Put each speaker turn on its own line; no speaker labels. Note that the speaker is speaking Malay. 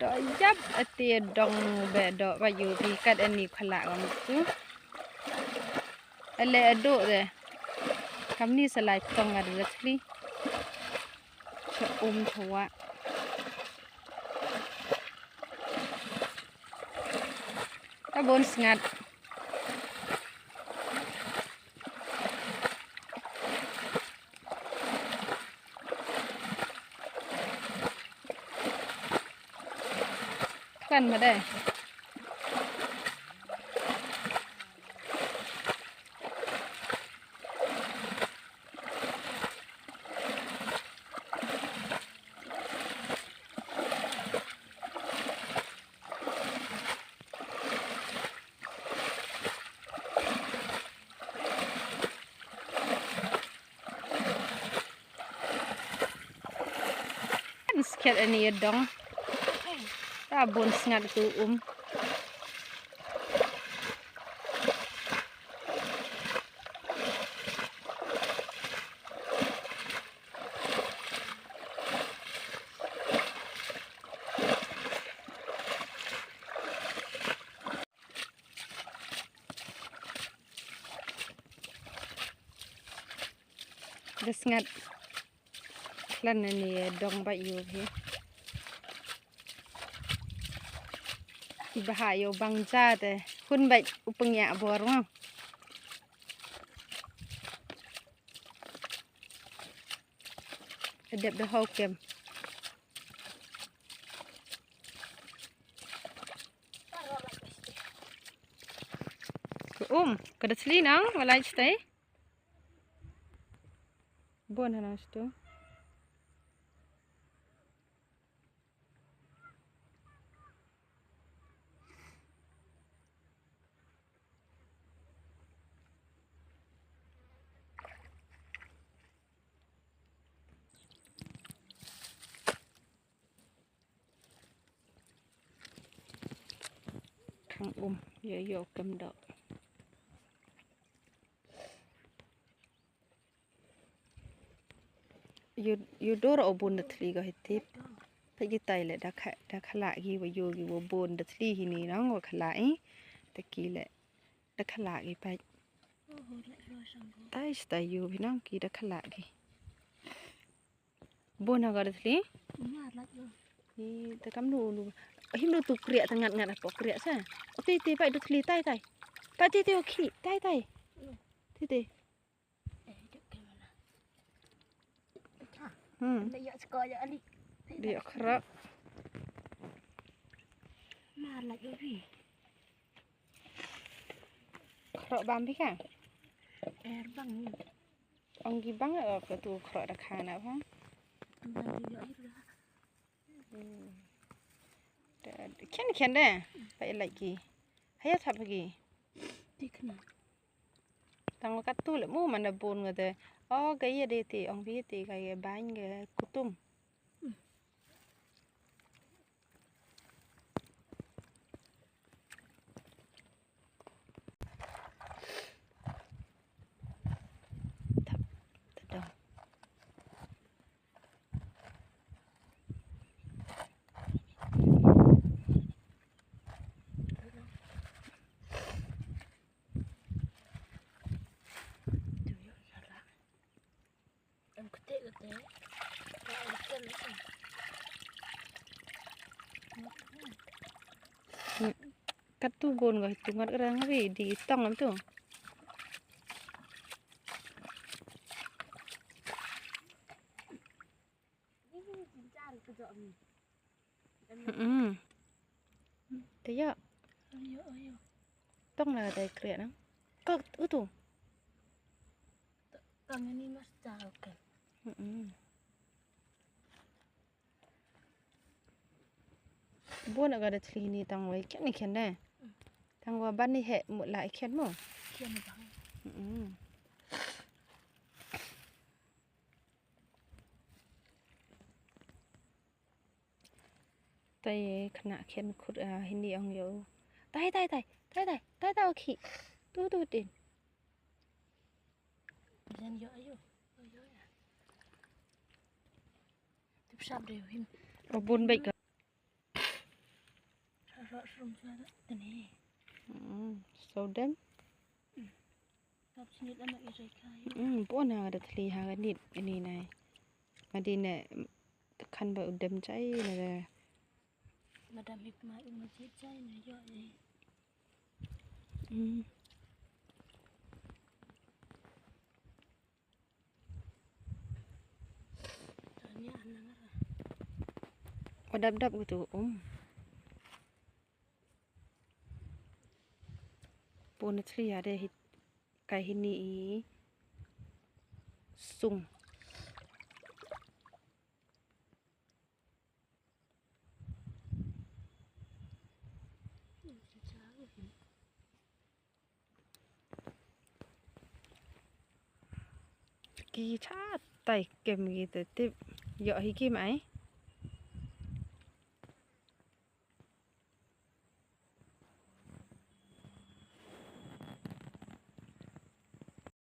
ดอกยับเตียดองแบบดอกว่าอยู่ที่กัดอันนี้ขละกันจุอะไรอโดเลยคำนี้สลายตรงอะไรที่ชะชัวตะบนสงัดกันมาได้สเก็ตอันนี้ดองตาบนสงัดตัวเดสงัดคลันอันนี้ดองใบอยู่พี่bahaya yo bangja te kun bai upengnya borong adep the hokem kada sli nang walai stay bon hanas tu thằng yo cầm đậu you door obun the tree go hitip ta gi tai le da khala gi wo yo gi wo bon the tree hi ni nang wo khala ai ta ki le da khala gi pai tai sta yo bi nang ki da khala gi bon ha ga the tree ni ta kam nu him nu tu kriya ta ngat ngat apa kriya sa ti pai the tree tai ti o ki tai ti
dia sekolah ali
dia kerak
malah jadi
kerak bambi kan
air bang
onggi bang ke tu kerak dak khana apa ken deh pai lagi hayat apa lagi
dikna
tang kat tu le mu mana bon ngade oh gaya de ti ong bi ti gaya bang ge kutum kat tu bon go hitungan orang wi di tong am tu ya tong là tay kriya nang ko tu
kami ni mas tahu kan
bon aga da thli ni tang wai ken ni ken da tang wa ban ni he mu lai ken mo
kian bang
tay khna ken khut hindi ong yo tai o khi tu tin
dan yo ayo tiếp sau đều him
bon bai
rot rum suara tene.
So dem.
Kap sini lama irai kayu.
Pun ada teli ha nit ini nai. Madi ne tekan ba udem cai ne.
Madam hikmah masjid cai na yo ye. Tanya anak ngara.
Dap gitu Pun teli ada kai hini sung. Ki cha tai kem gitu tip yo hi ki mai